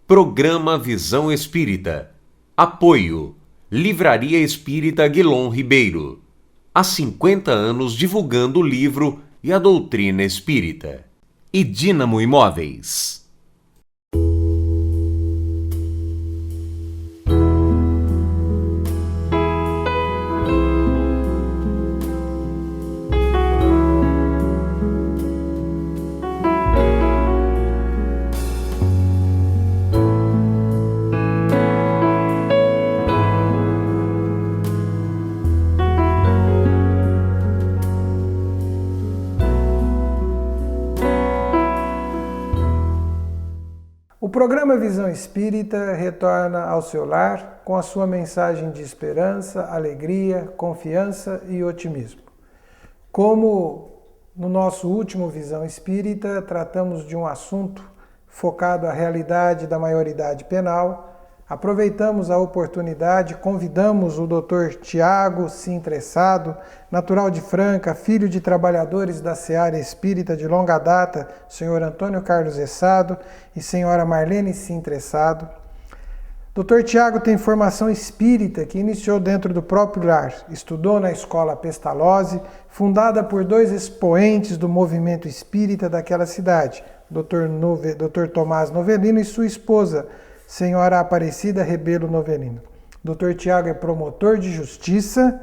Programa Visão Espírita. Apoio: Livraria Espírita Aguilon Ribeiro. Há 50 anos divulgando o livro e a doutrina espírita. E Dínamo Imóveis. O programa Visão Espírita retorna ao seu lar com a sua mensagem de esperança, alegria, confiança e otimismo. Como no nosso último Visão Espírita tratamos de um assunto focado à realidade da maioridade penal, aproveitamos a oportunidade, convidamos o Dr. Tiago Sintressado, natural de Franca, filho de trabalhadores da Seara Espírita de longa data, senhor Antônio Carlos Essado e senhora Marlene Sintressado. Dr. Tiago tem formação espírita que iniciou dentro do próprio lar, estudou na Escola Pestalozzi, fundada por dois expoentes do movimento espírita daquela cidade, Dr. Tomás Novelino e sua esposa, senhora Aparecida Rebelo Novelino. Dr. Tiago é promotor de justiça,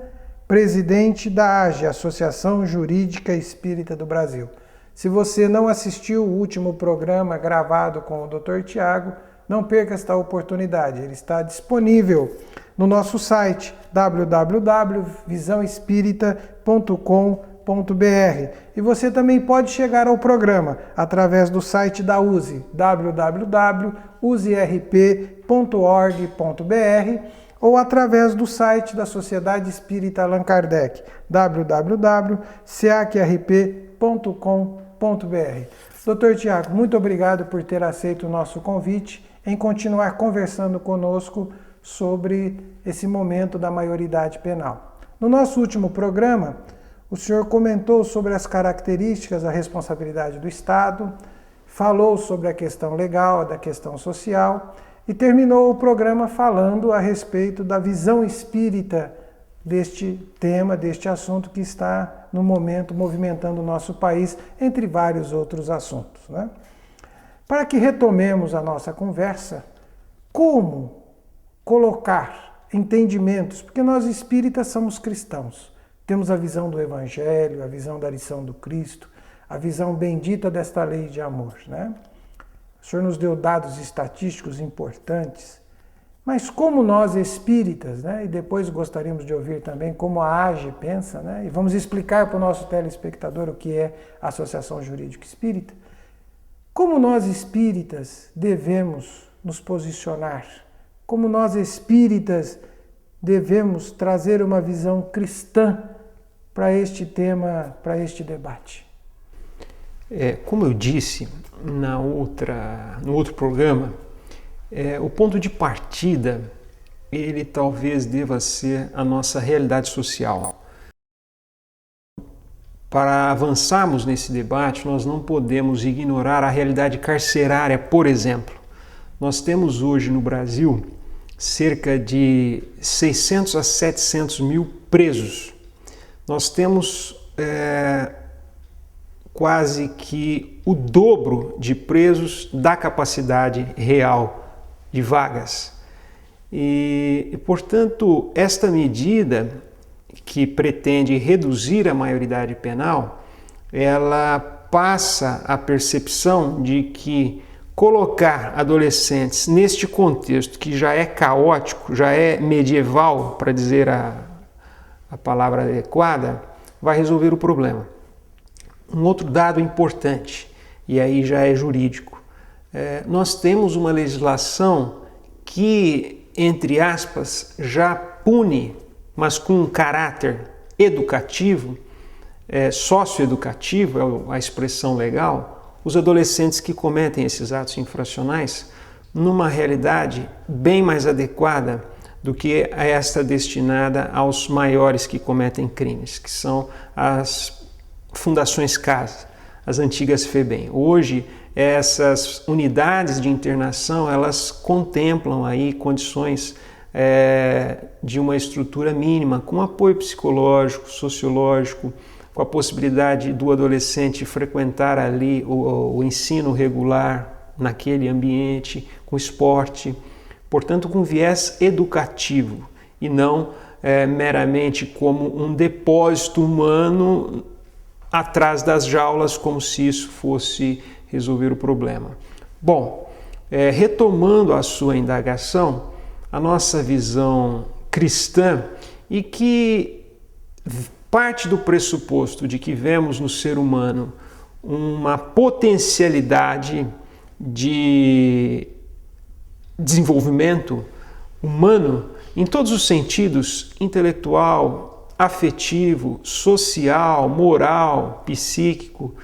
presidente da AGE, Associação Jurídica Espírita do Brasil. Se você não assistiu o último programa gravado com o Dr. Tiago, não perca esta oportunidade. Ele está disponível no nosso site www.visãoespírita.com.br. E você também pode chegar ao programa através do site da USE, www.userp.org.br, ou através do site da Sociedade Espírita Allan Kardec, www.seacrp.com.br. Dr. Tiago, muito obrigado por ter aceito o nosso convite em continuar conversando conosco sobre esse momento da maioridade penal. No nosso último programa, o senhor comentou sobre as características da responsabilidade do Estado, falou sobre a questão legal, da questão social e terminou o programa falando a respeito da visão espírita deste tema, deste assunto que está no momento movimentando o nosso país, entre vários outros assuntos, né? Para que retomemos a nossa conversa, como colocar entendimentos, porque nós espíritas somos cristãos, temos a visão do Evangelho, a visão da lição do Cristo, a visão bendita desta lei de amor, né? O Senhor nos deu dados estatísticos importantes, mas como nós espíritas, né? E depois gostaríamos de ouvir também como a AGE pensa, né? E vamos explicar para o nosso telespectador o que é a Associação Jurídica Espírita. Como nós espíritas devemos nos posicionar? Como nós espíritas devemos trazer uma visão cristã para este tema, para este debate? Como eu disse no outro programa, o ponto de partida, ele talvez deva ser a nossa realidade social. Para avançarmos nesse debate, nós não podemos ignorar a realidade carcerária, por exemplo. Nós temos hoje no Brasil cerca de 600 a 700 mil presos. Nós temos quase que o dobro de presos da capacidade real de vagas. E portanto, esta medida que pretende reduzir a maioridade penal, ela passa a percepção de que colocar adolescentes neste contexto que já é caótico, já é medieval, para dizer a palavra adequada, vai resolver o problema. Um outro dado importante, e aí já é jurídico, nós temos uma legislação que, entre aspas, já pune, mas com um caráter educativo, socioeducativo, é a expressão legal, os adolescentes que cometem esses atos infracionais numa realidade bem mais adequada do que esta destinada aos maiores que cometem crimes, que são as fundações CAS, as antigas FEBEM. Hoje essas unidades de internação, elas contemplam aí condições de uma estrutura mínima, com apoio psicológico, sociológico, com a possibilidade do adolescente frequentar ali o ensino regular naquele ambiente, com esporte, portanto com viés educativo e não meramente como um depósito humano atrás das jaulas, como se isso fosse resolver o problema. Bom, retomando a sua indagação, a nossa visão cristã, e que parte do pressuposto de que vemos no ser humano uma potencialidade de desenvolvimento humano em todos os sentidos, intelectual, afetivo, social, moral, psíquico,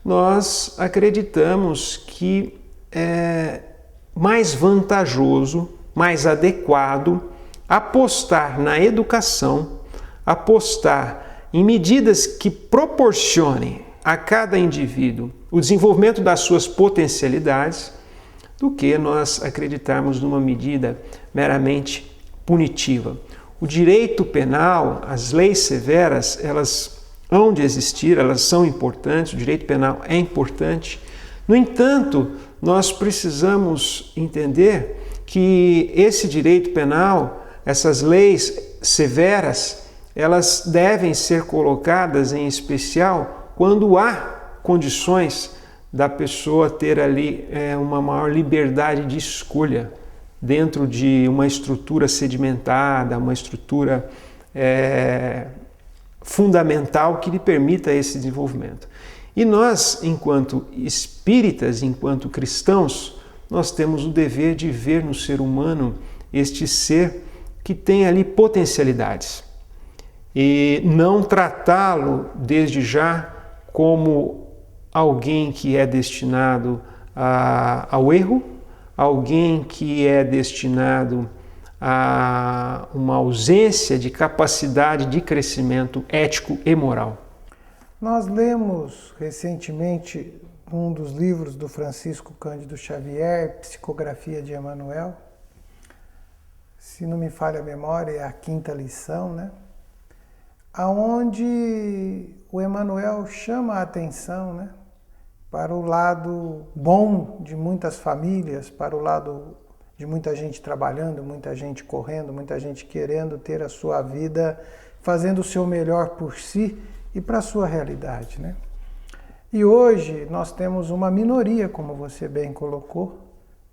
nós acreditamos que é mais vantajoso, mais adequado apostar na educação, apostar em medidas que proporcionem a cada indivíduo o desenvolvimento das suas potencialidades, do que nós acreditarmos numa medida meramente punitiva. O direito penal, as leis severas, elas hão de existir, elas são importantes, o direito penal é importante. No entanto, nós precisamos entender que esse direito penal, essas leis severas, elas devem ser colocadas em especial quando há condições da pessoa ter ali uma maior liberdade de escolha dentro de uma estrutura sedimentada, uma estrutura fundamental que lhe permita esse desenvolvimento. E nós, enquanto espíritas, enquanto cristãos, nós temos o dever de ver no ser humano este ser que tem ali potencialidades e não tratá-lo desde já como alguém que é destinado ao erro, alguém que é destinado a uma ausência de capacidade de crescimento ético e moral. Nós lemos recentemente um dos livros do Francisco Cândido Xavier, Psicografia de Emmanuel. Se não me falha a memória, é a 5ª lição, né? Aonde o Emmanuel chama a atenção, né, para o lado bom de muitas famílias, para o lado de muita gente trabalhando, muita gente correndo, muita gente querendo ter a sua vida, fazendo o seu melhor por si e para a sua realidade, né? E hoje nós temos uma minoria, como você bem colocou,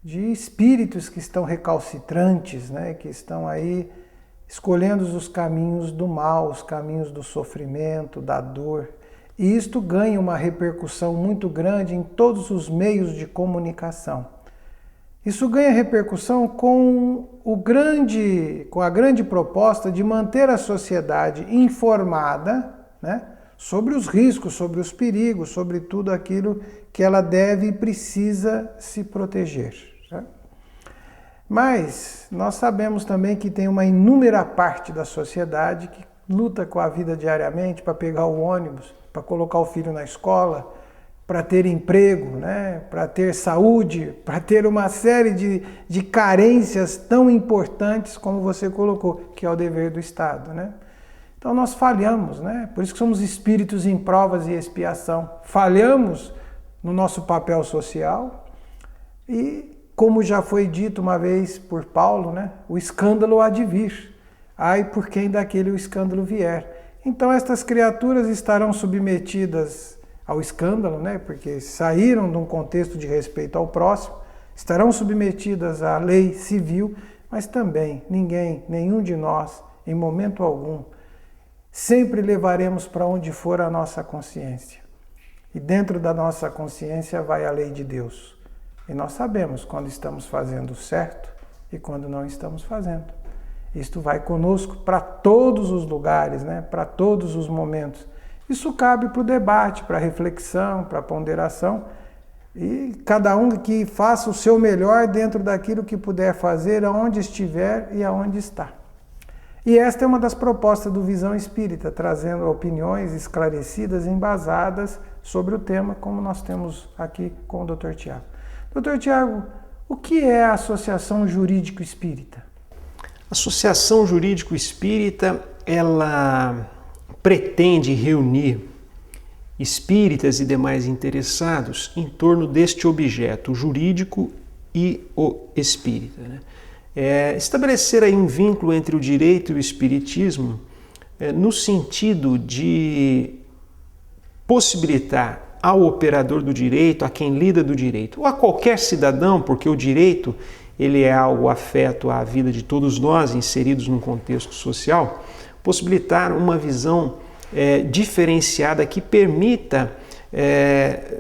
de espíritos que estão recalcitrantes, né? Que estão aí escolhendo os caminhos do mal, os caminhos do sofrimento, da dor. E isto ganha uma repercussão muito grande em todos os meios de comunicação. Isso ganha repercussão com a grande proposta de manter a sociedade informada, né, sobre os riscos, sobre os perigos, sobre tudo aquilo que ela deve e precisa se proteger. Né? Mas nós sabemos também que tem uma inúmera parte da sociedade que luta com a vida diariamente para pegar o ônibus, para colocar o filho na escola, para ter emprego, né? Para ter saúde, para ter uma série de carências tão importantes como você colocou, que é o dever do Estado, né? Então nós falhamos, né? Por isso que somos espíritos em provas e expiação. Falhamos no nosso papel social e, como já foi dito uma vez por Paulo, né? O escândalo há de vir. Ai por quem daquele o escândalo vier. Então estas criaturas estarão submetidas ao escândalo, né? Porque saíram de um contexto de respeito ao próximo, estarão submetidas à lei civil, mas também nenhum de nós, em momento algum, sempre levaremos para onde for a nossa consciência. E dentro da nossa consciência vai a lei de Deus. E nós sabemos quando estamos fazendo certo e quando não estamos fazendo. Isto vai conosco para todos os lugares, né? Para todos os momentos. Isso cabe para o debate, para a reflexão, para a ponderação, e cada um que faça o seu melhor dentro daquilo que puder fazer, aonde estiver e aonde está. E esta é uma das propostas do Visão Espírita, trazendo opiniões esclarecidas, embasadas sobre o tema, como nós temos aqui com o Dr. Tiago. Dr. Tiago, o que é a Associação Jurídico Espírita? A Associação Jurídico Espírita, ela pretende reunir espíritas e demais interessados em torno deste objeto, o jurídico e o espírita, né? Estabelecer aí um vínculo entre o direito e o espiritismo no sentido de possibilitar ao operador do direito, a quem lida do direito, ou a qualquer cidadão, porque o direito ele é algo afeto à vida de todos nós, inseridos num contexto social, possibilitar uma visão diferenciada que permita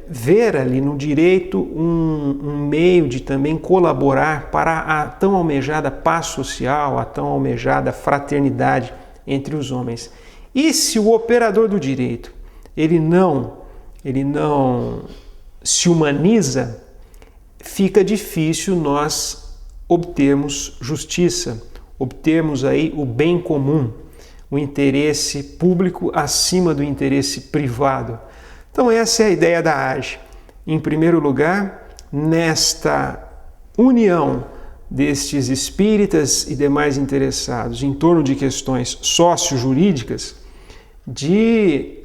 ver ali no direito um meio de também colaborar para a tão almejada paz social, a tão almejada fraternidade entre os homens. E se o operador do direito ele não se humaniza, fica difícil nós obtermos justiça, obtermos aí o bem comum, o interesse público acima do interesse privado. Então essa é a ideia da AGE. Em primeiro lugar, nesta união destes espíritas e demais interessados em torno de questões sócio-jurídicas, de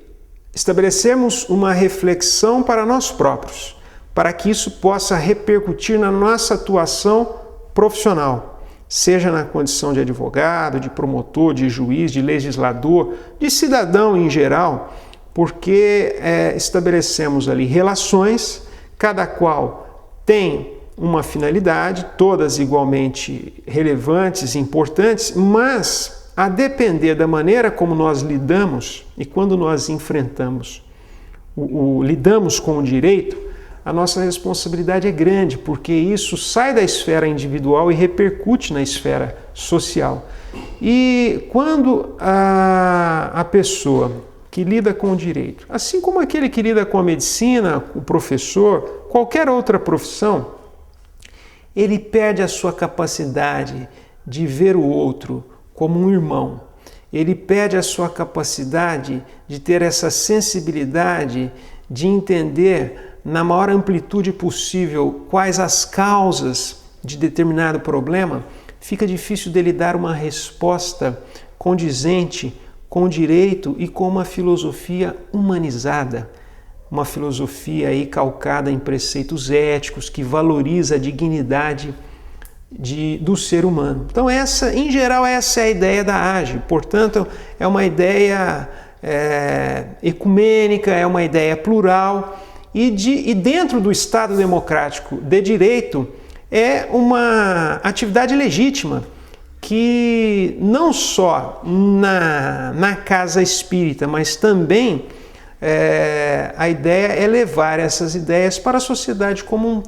estabelecermos uma reflexão para nós próprios, para que isso possa repercutir na nossa atuação profissional, seja na condição de advogado, de promotor, de juiz, de legislador, de cidadão em geral, porque estabelecemos ali relações, cada qual tem uma finalidade, todas igualmente relevantes, importantes, mas a depender da maneira como nós lidamos e quando nós enfrentamos, lidamos com o direito, a nossa responsabilidade é grande, porque isso sai da esfera individual e repercute na esfera social. E quando a pessoa que lida com o direito, assim como aquele que lida com a medicina, o professor, qualquer outra profissão, ele perde a sua capacidade de ver o outro como um irmão. Ele perde a sua capacidade de ter essa sensibilidade de entender na maior amplitude possível quais as causas de determinado problema. Fica difícil dele dar uma resposta condizente com o direito e com uma filosofia humanizada, uma filosofia aí calcada em preceitos éticos que valoriza a dignidade do ser humano. Então essa, em geral, essa é a ideia da AGE. Portanto, é uma ideia ecumênica, é uma ideia plural e dentro do Estado democrático de direito é uma atividade legítima que não só na casa espírita, mas também a ideia é levar essas ideias para a sociedade como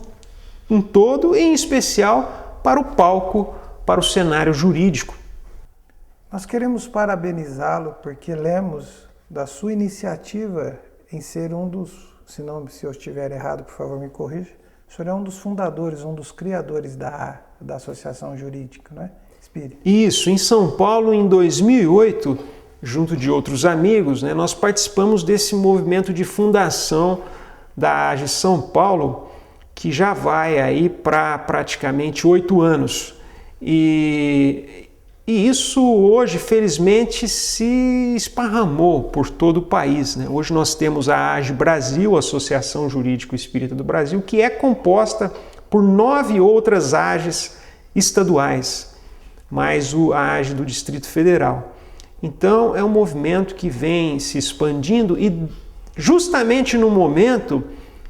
um todo, e em especial para o palco, para o cenário jurídico. Nós queremos parabenizá-lo porque lemos da sua iniciativa em ser um dos, se eu estiver errado, por favor me corrija, o senhor é um dos fundadores, um dos criadores da Associação Jurídica, não é? Espírita. Isso, em São Paulo, em 2008, junto de outros amigos, né, nós participamos desse movimento de fundação da AGE São Paulo, que já vai aí para praticamente 8 anos. E isso hoje, felizmente, se esparramou por todo o país, né? Hoje nós temos a AGE Brasil, Associação Jurídico Espírita do Brasil, que é composta por 9 outras AGEs estaduais, mais a AGE do Distrito Federal. Então é um movimento que vem se expandindo e justamente no momento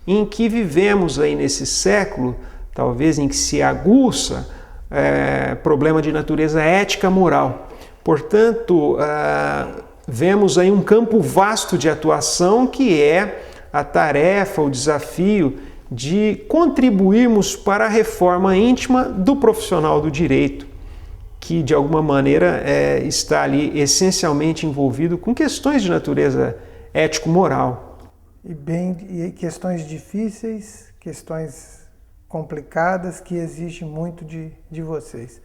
em que vivemos aí nesse século, talvez em que se aguça problema de natureza ética moral. Portanto, vemos aí um campo vasto de atuação que é a tarefa, o desafio de contribuirmos para a reforma íntima do profissional do direito, que de alguma maneira está ali essencialmente envolvido com questões de natureza ético-moral. E questões difíceis, questões complicadas que exigem muito de vocês.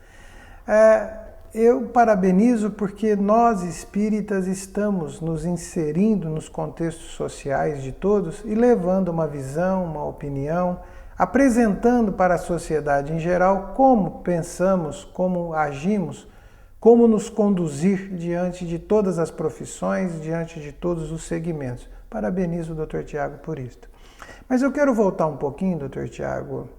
eu parabenizo porque nós espíritas estamos nos inserindo nos contextos sociais de todos e levando uma visão, uma opinião, apresentando para a sociedade em geral como pensamos, como agimos, como nos conduzir diante de todas as profissões, diante de todos os segmentos. Parabenizo o Dr. Tiago por isso. Mas eu quero voltar um pouquinho, Dr. Tiago,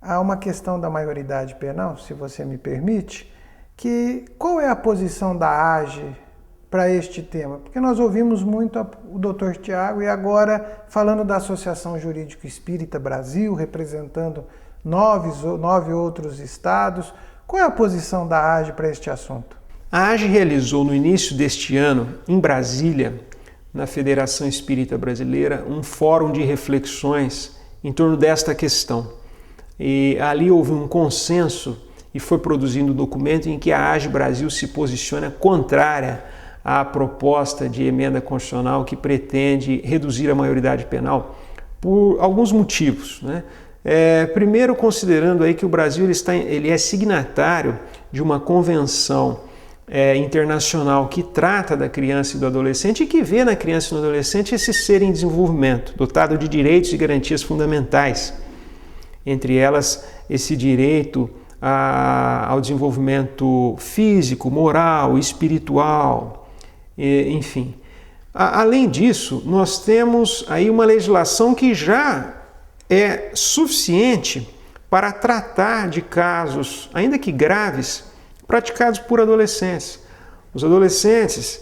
a uma questão da maioridade penal, se você me permite, que qual é a posição da AGE para este tema? Porque nós ouvimos muito o Dr. Tiago e agora falando da Associação Jurídico Espírita Brasil, representando 9 outros estados. Qual é a posição da AGE para este assunto? A AGE realizou no início deste ano, em Brasília, na Federação Espírita Brasileira, um fórum de reflexões em torno desta questão. E ali houve um consenso e foi produzido um documento em que a AGE Brasil se posiciona contrária à proposta de emenda constitucional que pretende reduzir a maioridade penal por alguns motivos, né? Primeiro, considerando aí que o Brasil ele é signatário de uma convenção internacional que trata da criança e do adolescente e que vê na criança e no adolescente esse ser em desenvolvimento, dotado de direitos e garantias fundamentais. Entre elas, esse direito ao desenvolvimento físico, moral, espiritual, enfim. Além disso, nós temos aí uma legislação que já é suficiente para tratar de casos, ainda que graves, praticados por adolescentes. Os adolescentes,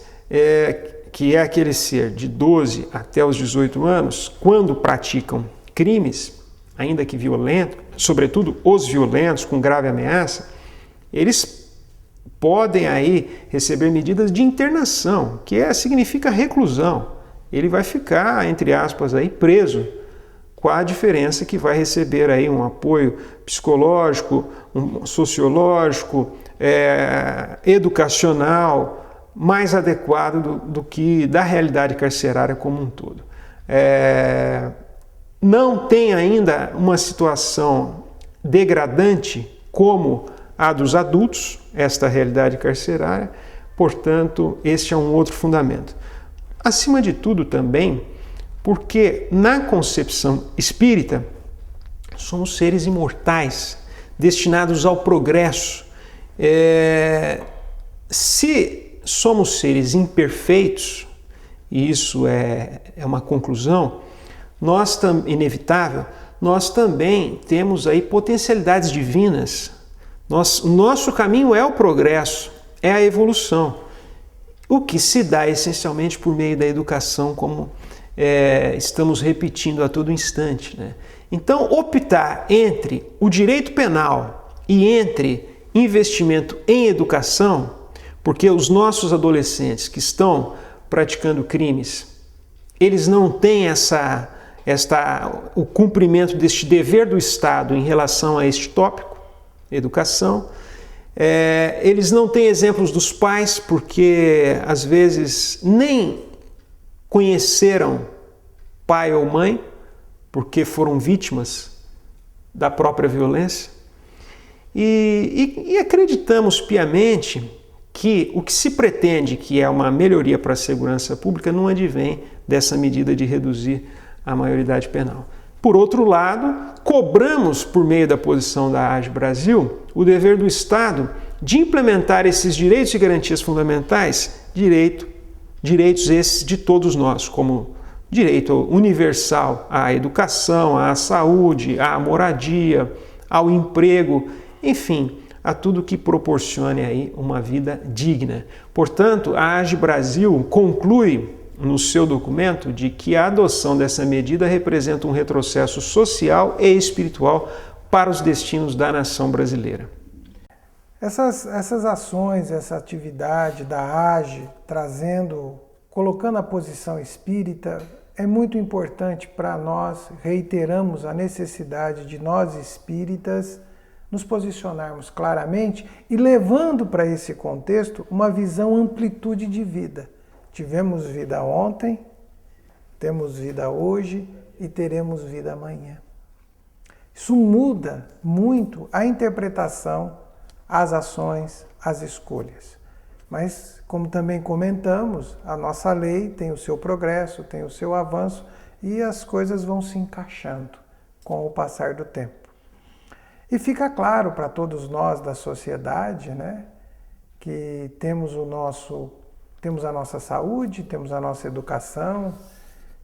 que é aquele ser de 12 até os 18 anos, quando praticam crimes, ainda que violentos, sobretudo os violentos com grave ameaça, eles podem aí receber medidas de internação, que significa reclusão. Ele vai ficar, entre aspas, aí preso, com a diferença que vai receber aí um apoio psicológico, sociológico, educacional, mais adequado do que da realidade carcerária como um todo. Não tem ainda uma situação degradante como a dos adultos, esta realidade carcerária, portanto, este é um outro fundamento. Acima de tudo também, porque na concepção espírita, somos seres imortais, destinados ao progresso. Se somos seres imperfeitos, e isso é uma conclusão, inevitável, nós também temos aí potencialidades divinas. O nosso caminho é o progresso, é a evolução, o que se dá essencialmente por meio da educação, como estamos repetindo a todo instante, né? Então, optar entre o direito penal e entre investimento em educação, porque os nossos adolescentes que estão praticando crimes, eles não têm o cumprimento deste dever do Estado em relação a este tópico, educação. Eles não têm exemplos dos pais, porque às vezes nem conheceram pai ou mãe, porque foram vítimas da própria violência. E acreditamos piamente que o que se pretende, que é uma melhoria para a segurança pública, não advém dessa medida de reduzir a maioridade penal. Por outro lado, cobramos, por meio da posição da AGE Brasil, o dever do Estado de implementar esses direitos e garantias fundamentais, direitos esses de todos nós, como direito universal à educação, à saúde, à moradia, ao emprego, enfim, a tudo que proporcione aí uma vida digna. Portanto, a AGE Brasil conclui no seu documento de que a adoção dessa medida representa um retrocesso social e espiritual para os destinos da nação brasileira. Essas ações, essa atividade da AGE, colocando a posição espírita, é muito importante para nós. Reiteramos a necessidade de nós espíritas nos posicionarmos claramente e levando para esse contexto uma visão amplitude de vida. Tivemos vida ontem, temos vida hoje e teremos vida amanhã. Isso muda muito a interpretação, as ações, as escolhas. Mas, como também comentamos, a nossa lei tem o seu progresso, tem o seu avanço e as coisas vão se encaixando com o passar do tempo. E fica claro para todos nós da sociedade, né, que temos a nossa saúde, temos a nossa educação,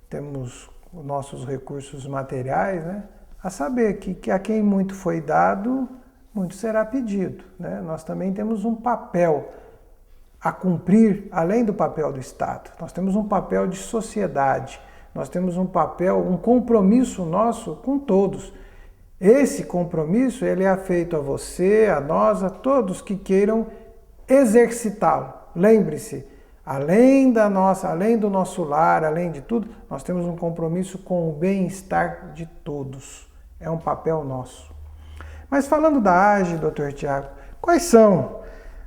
temos os nossos recursos materiais, né, a saber que a quem muito foi dado, muito será pedido, né? Nós também temos um papel a cumprir, além do papel do Estado. Nós temos um papel de sociedade, nós temos um papel, um compromisso nosso com todos. Esse compromisso, ele é feito a você, a nós, a todos que queiram exercitá-lo. Lembre-se, além do nosso lar, além de tudo, nós temos um compromisso com o bem-estar de todos. É um papel nosso. Mas falando da AGE, Dr. Tiago, quais são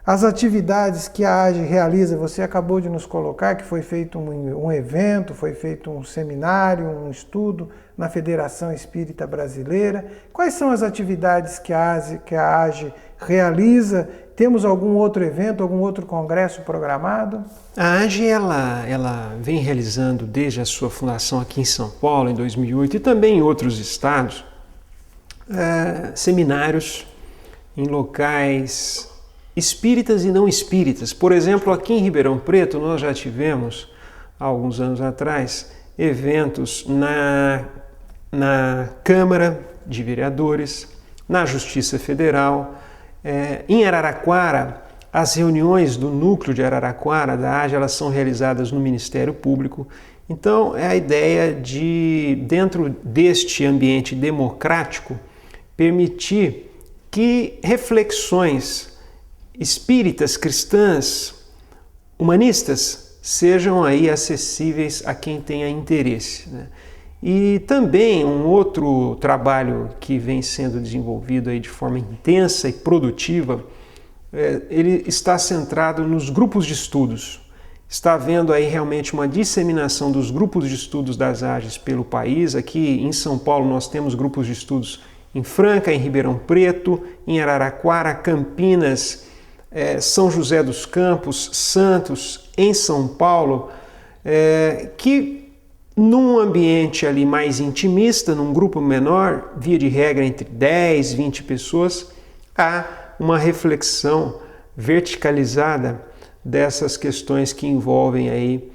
as atividades que a AGE realiza? Você acabou de nos colocar que foi feito um evento, foi feito um seminário, um estudo na Federação Espírita Brasileira. Quais são as atividades que a AGE realiza? Temos algum outro evento, algum outro congresso programado? A AGE ela vem realizando desde a sua fundação aqui em São Paulo, em 2008, e também em outros estados, seminários em locais espíritas e não espíritas. Por exemplo, aqui em Ribeirão Preto, nós já tivemos, há alguns anos atrás, eventos na Câmara de Vereadores, na Justiça Federal. Em Araraquara, as reuniões do núcleo de Araraquara, da AGE, elas são realizadas no Ministério Público. Então, é a ideia de, dentro deste ambiente democrático, permitir que reflexões espíritas, cristãs, humanistas, sejam aí acessíveis a quem tenha interesse, né? E também um outro trabalho que vem sendo desenvolvido aí de forma intensa e produtiva, ele está centrado nos grupos de estudos. Está havendo aí realmente uma disseminação dos grupos de estudos das AGEs pelo país. Aqui em São Paulo nós temos grupos de estudos em Franca, em Ribeirão Preto, em Araraquara, Campinas, São José dos Campos, Santos, em São Paulo, que num ambiente ali mais intimista, num grupo menor, via de regra entre 10, 20 pessoas, há uma reflexão verticalizada dessas questões que envolvem aí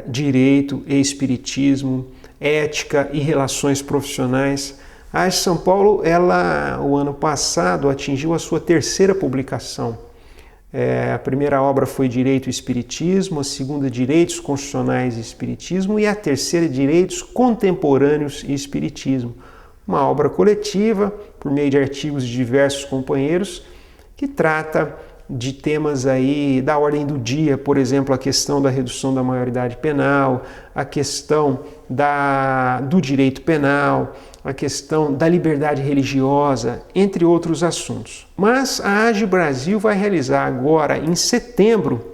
direito e espiritismo, ética e relações profissionais. A AGE São Paulo, o ano passado, atingiu a sua 3ª publicação. A primeira obra foi Direito e Espiritismo, a segunda Direitos Constitucionais e Espiritismo e a terceira Direitos Contemporâneos e Espiritismo. Uma obra coletiva, por meio de artigos de diversos companheiros, que trata de temas aí da ordem do dia, por exemplo, a questão da redução da maioridade penal, a questão do direito penal, a questão da liberdade religiosa, entre outros assuntos. Mas a AGE Brasil vai realizar agora, em setembro,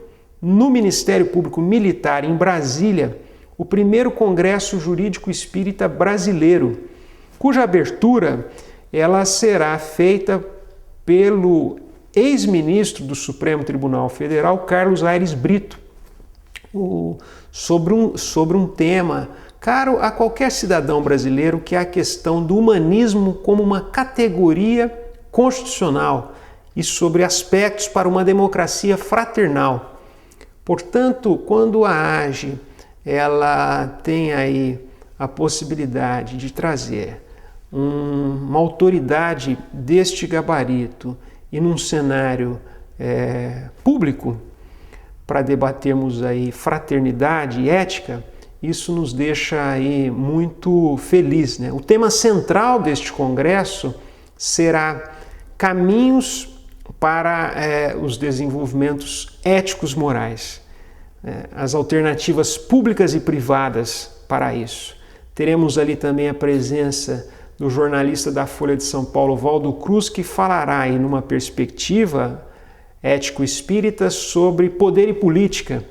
no Ministério Público Militar, em Brasília, o primeiro Congresso Jurídico Espírita Brasileiro, cuja abertura ela será feita pelo ex-ministro do Supremo Tribunal Federal, Carlos Aires Brito, sobre um tema caro a qualquer cidadão brasileiro, que é a questão do humanismo como uma categoria constitucional e sobre aspectos para uma democracia fraternal. Portanto, quando a AGE ela tem aí a possibilidade de trazer uma autoridade deste gabarito e num cenário público para debatermos aí fraternidade e ética, isso nos deixa aí muito feliz, né? O tema central deste congresso será caminhos para os desenvolvimentos éticos morais, as alternativas públicas e privadas para isso. Teremos ali também a presença do jornalista da Folha de São Paulo, Valdo Cruz, que falará aí numa perspectiva ético-espírita sobre poder e política.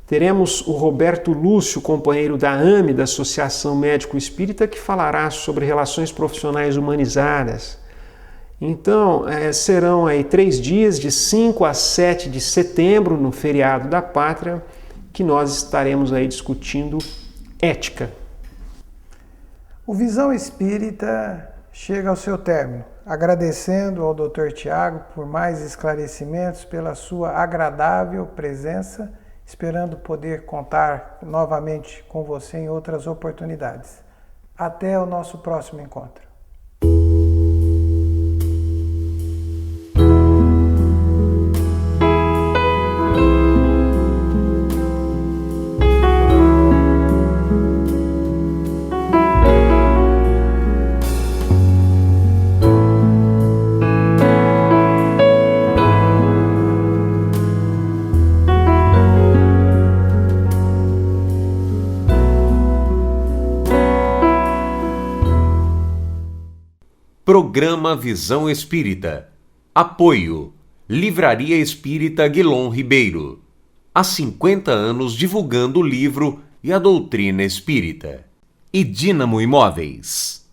Teremos o Roberto Lúcio, companheiro da AME, da Associação Médico Espírita, que falará sobre relações profissionais humanizadas. Então, serão aí 3 dias, de 5 a 7 de setembro, no feriado da Pátria, que nós estaremos aí discutindo ética. O Visão Espírita chega ao seu término, agradecendo ao Dr. Tiago por mais esclarecimentos, pela sua agradável presença, esperando poder contar novamente com você em outras oportunidades. Até o nosso próximo encontro. Programa Visão Espírita. Apoio: Livraria Espírita Guilom Ribeiro. Há 50 anos divulgando o livro e a doutrina espírita. E Dínamo Imóveis.